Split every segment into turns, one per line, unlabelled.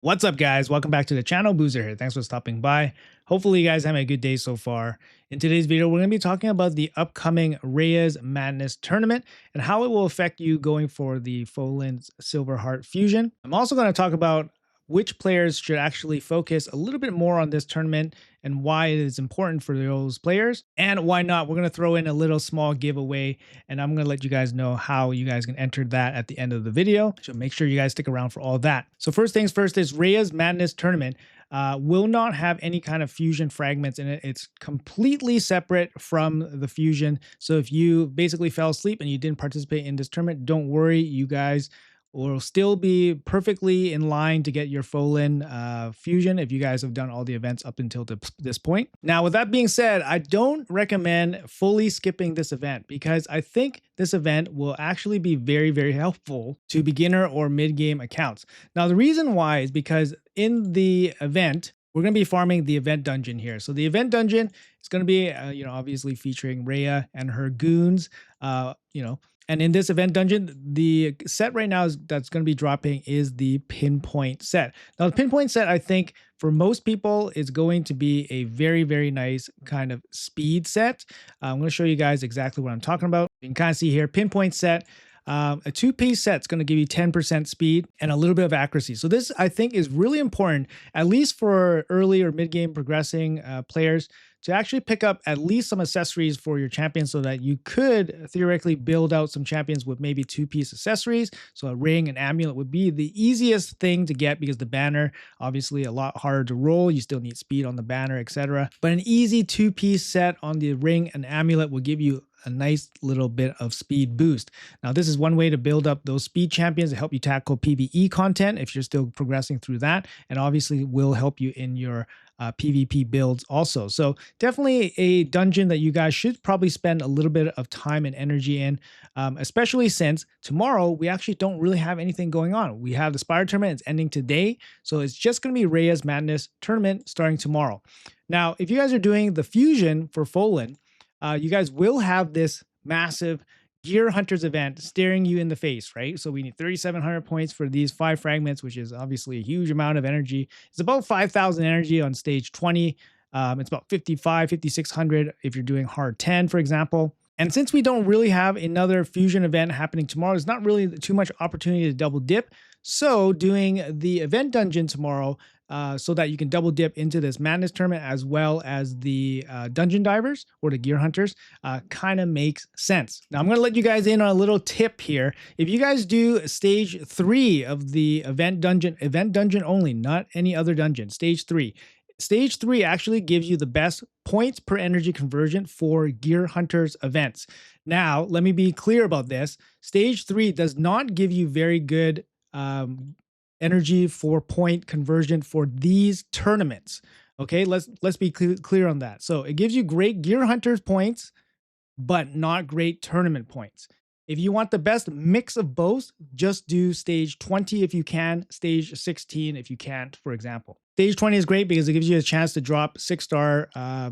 What's up, guys? Welcome back to the channel. Boozer here. Thanks for stopping by. Hopefully, you guys having a good day so far. In today's video, we're going to be talking about the upcoming Reyes Madness tournament and how it will affect you going for the Folin's Silver Heart Fusion. I'm also going to talk about which players should actually focus a little bit more on this tournament and why it is important for those players, and why not. We're going to throw in a little small giveaway, and I'm going to let you guys know how you guys can enter that at the end of the video. So make sure you guys stick around for all that. So first things first, is Reyes Madness tournament will not have any kind of fusion fragments in it. It's completely separate from the fusion. So if you basically fell asleep and you didn't participate in this tournament, don't worry, you guys will still be perfectly in line to get your Folin fusion if you guys have done all the events up until this point. Now, with that being said, I don't recommend fully skipping this event because I think this event will actually be very, very helpful to beginner or mid-game accounts. Now, the reason why is because in the event, we're going to be farming the event dungeon here. So the event dungeon is going to be, obviously featuring Rhea and her goons, and in this event dungeon, the set right now that's going to be dropping is the Pinpoint set. Now, the Pinpoint set, I think, for most people, is going to be a very, very nice kind of speed set. I'm going to show you guys exactly what I'm talking about. You can kind of see here, Pinpoint set. A two-piece set is going to give you 10% speed and a little bit of accuracy. So this, I think, is really important, at least for early or mid-game progressing players, to actually pick up at least some accessories for your champions so that you could theoretically build out some champions with maybe two-piece accessories. So a ring and amulet would be the easiest thing to get because the banner, obviously a lot harder to roll. You still need speed on the banner, etc. But an easy two-piece set on the ring and amulet will give you a nice little bit of speed boost. Now, this is one way to build up those speed champions to help you tackle PvE content if you're still progressing through that, and obviously will help you in your PvP builds also. So definitely a dungeon that you guys should probably spend a little bit of time and energy in, especially since tomorrow we actually don't really have anything going on. We have the Spire tournament, it's ending today, so it's just going to be Reyes Madness tournament starting tomorrow. Now, if you guys are doing the fusion for Folin, you guys will have this massive Gear Hunters event staring you in the face, right? So we need 3,700 points for these 5 fragments, which is obviously a huge amount of energy. It's about 5,000 energy on stage 20. It's about 5,600 if you're doing hard 10, for example. And since we don't really have another fusion event happening tomorrow, there's not really too much opportunity to double dip. So doing the event dungeon tomorrow, so that you can double dip into this madness tournament as well as the dungeon divers or the gear hunters, kind of makes sense. Now I'm going to let you guys in on a little tip here. If you guys do stage 3 of the event dungeon only, not any other dungeon, stage 3 actually gives you the best points per energy conversion for gear hunters events. Now, let me be clear about this. Stage 3 does not give you very good energy for point conversion for these tournaments. Okay, let's be clear on that. So it gives you great gear hunters points, but not great tournament points. If you want the best mix of both, just do stage 20 if you can, stage 16 if you can't, for example. Stage 20 is great because it gives you a chance to drop 6-star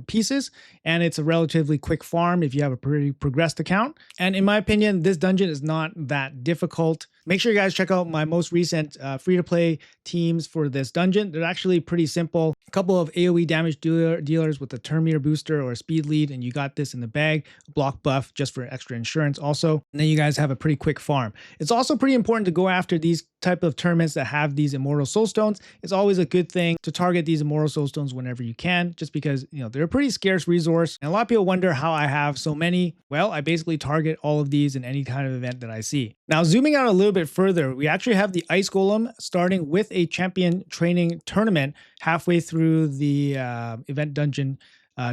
pieces, and it's a relatively quick farm if you have a pretty progressed account. And in my opinion, this dungeon is not that difficult. Make sure you guys check out my most recent free-to-play teams for this dungeon. They're actually pretty simple. A couple of AoE damage dealers with a turn meter booster or a speed lead, and you got this in the bag. Block buff just for extra insurance also. And then you guys have a pretty quick farm. It's also pretty important to go after these type of tournaments that have these immortal soul stones. It's always a good thing to target these immortal soul stones whenever you can, just because they're a pretty scarce resource. And a lot of people wonder how I have so many. Well, I basically target all of these in any kind of event that I see. Now, zooming out a little bit further, we actually have the Ice Golem starting with a champion training tournament halfway through the event dungeon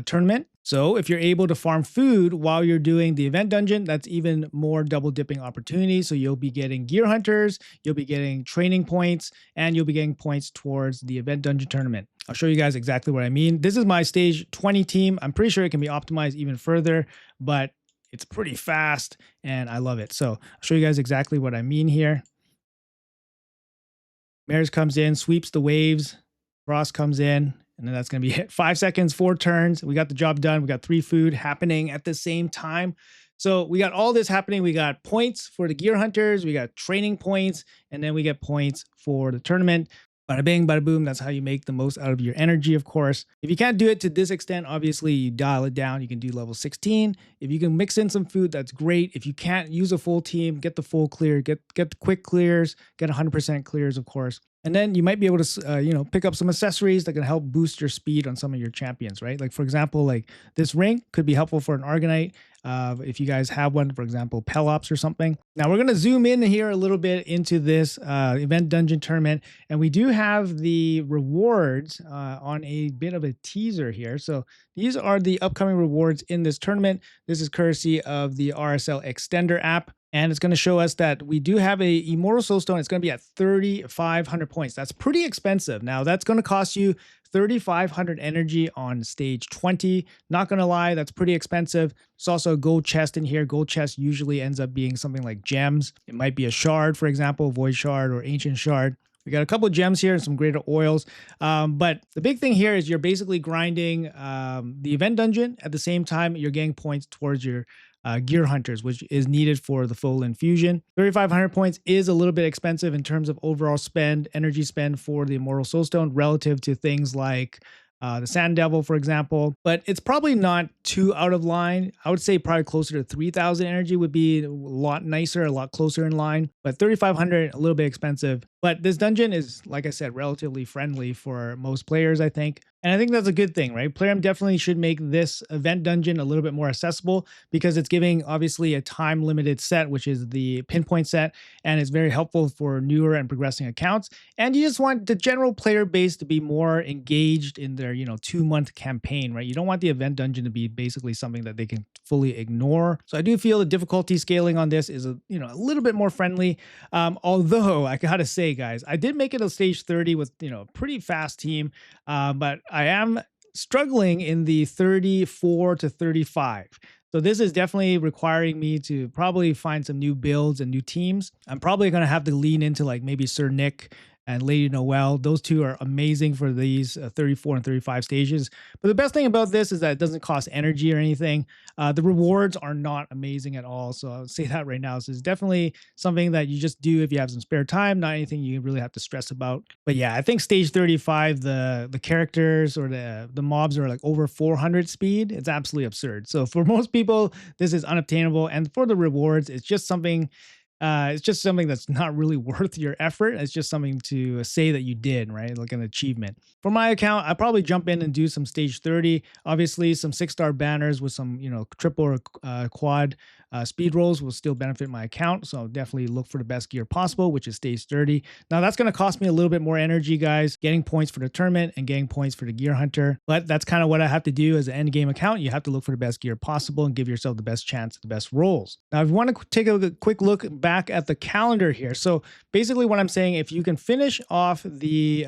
tournament. So if you're able to farm food while you're doing the event dungeon, that's even more double dipping opportunities. So you'll be getting gear hunters, you'll be getting training points, and you'll be getting points towards the event dungeon tournament. I'll show you guys exactly what I mean. This is my stage 20 team. I'm pretty sure it can be optimized even further, but it's pretty fast and I love it. So I'll show you guys exactly what I mean here. Mares comes in, sweeps the waves. Frost comes in, and then that's going to be 5 seconds, 4 turns. We got the job done. We got 3 food happening at the same time. So we got all this happening. We got points for the gear hunters. We got training points, and then we get points for the tournament. Bada bing, bada boom. That's how you make the most out of your energy, of course. If you can't do it to this extent, obviously you dial it down. You can do level 16. If you can mix in some food, that's great. If you can't use a full team, get the full clear, get the quick clears, get 100% clears, of course. And then you might be able to, pick up some accessories that can help boost your speed on some of your champions, right? Like for example, like this ring could be helpful for an Argonite. If you guys have one, for example, Pelops or something. Now we're going to zoom in here a little bit into this event dungeon tournament. And we do have the rewards on a bit of a teaser here. So these are the upcoming rewards in this tournament. This is courtesy of the RSL Extender app. And it's going to show us that we do have a Immortal Soulstone. It's going to be at 3,500 points. That's pretty expensive. Now that's going to cost you 3,500 energy on stage 20. Not going to lie, that's pretty expensive. There's also a gold chest in here. Gold chest usually ends up being something like gems. It might be a shard, for example, void shard or ancient shard. We got a couple of gems here and some greater oils. But the big thing here is you're basically grinding the event dungeon. At the same time, you're getting points towards your gear hunters, which is needed for the full infusion. 3,500 points is a little bit expensive in terms of overall spend, energy spend for the Immortal Soulstone relative to things like the Sand Devil, for example. But it's probably not too out of line. I would say probably closer to 3,000 energy would be a lot nicer, a lot closer in line. But 3,500, a little bit expensive. But this dungeon is, like I said, relatively friendly for most players, I think. And I think that's a good thing, right? Plarium definitely should make this event dungeon a little bit more accessible because it's giving obviously a time limited set, which is the Pinpoint set, and it's very helpful for newer and progressing accounts. And you just want the general player base to be more engaged in their, 2-month campaign, right? You don't want the event dungeon to be basically something that they can fully ignore. So I do feel the difficulty scaling on this is a little bit more friendly. Although I gotta say, guys, I did make it a stage 30 with a pretty fast team, but I am struggling in the 34 to 35. So this is definitely requiring me to probably find some new builds and new teams. I'm probably going to have to lean into like maybe Sir Nick and Lady Noelle. Those two are amazing for these 34 and 35 stages. But the best thing about this is that it doesn't cost energy or anything. The rewards are not amazing at all. So I would say that right now. So it's definitely something that you just do if you have some spare time, not anything you really have to stress about. But yeah, I think stage 35, the characters or the mobs are like over 400 speed. It's absolutely absurd. So for most people, this is unobtainable. And for the rewards, it's just something that's not really worth your effort. It's just something to say that you did, right? Like an achievement. For my account, I probably jump in and do some stage 30. Obviously, some 6-star banners with some, triple or quad speed rolls will still benefit my account. So I'll definitely look for the best gear possible, which is stage 30. Now that's going to cost me a little bit more energy, guys, getting points for the tournament and getting points for the gear hunter. But that's kind of what I have to do as an end game account. You have to look for the best gear possible and give yourself the best chance at the best rolls. Now, if you want to take a quick look back at the calendar here. So basically what I'm saying, if you can finish off the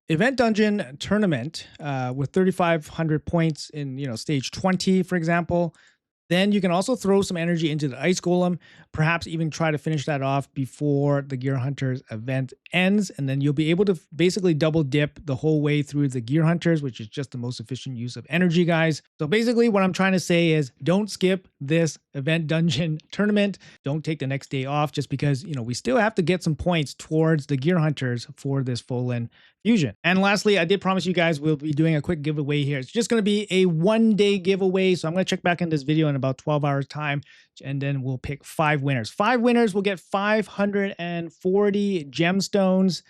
event dungeon tournament with 3,500 points in, stage 20, for example, then you can also throw some energy into the Ice Golem, perhaps even try to finish that off before the Gear Hunters event ends. And then you'll be able to basically double dip the whole way through the Gear Hunters, which is just the most efficient use of energy, guys. So basically what I'm trying to say is don't skip this event dungeon tournament. Don't take the next day off just because, we still have to get some points towards the Gear Hunters for this full-in fusion. And lastly, I did promise you guys we'll be doing a quick giveaway here. It's just going to be a 1-day giveaway. So I'm going to check back in this video in about 12 hours time, and then we'll pick 5 winners. 5 winners will get 540 gemstones.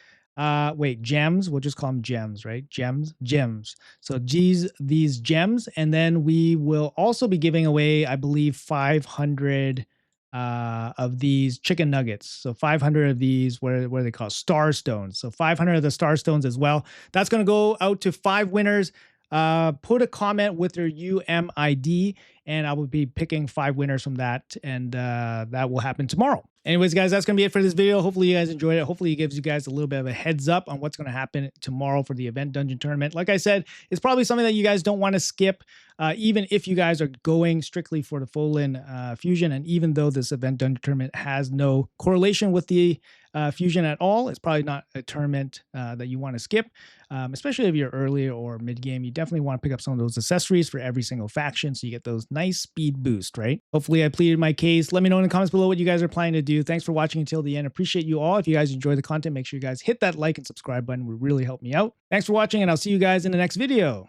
Gems. We'll just call them gems, right? Gems. So these gems. And then we will also be giving away, I believe, 500 of these chicken nuggets. So 500 of these, what are they called? Star stones. So 500 of the star stones as well. That's going to go out to 5 winners. Put a comment with your UMID, and I will be picking 5 winners from that, and that will happen tomorrow. Anyways, guys, that's going to be it for this video. Hopefully you guys enjoyed it. Hopefully it gives you guys a little bit of a heads up on what's going to happen tomorrow for the event dungeon tournament. Like I said, it's probably something that you guys don't want to skip, even if you guys are going strictly for the full-in fusion. And even though this event dungeon tournament has no correlation with the Fusion at all, it's probably not a tournament that you want to skip, especially if you're early or mid game. You definitely want to pick up some of those accessories for every single faction so you get those nice speed boost, right? Hopefully I pleaded my case. Let me know in the comments below what you guys are planning to do. Thanks for watching until the end. Appreciate you all. If you guys enjoy the content, make sure you guys hit that like and subscribe button. It would really help me out. Thanks for watching, and I'll see you guys in the next video.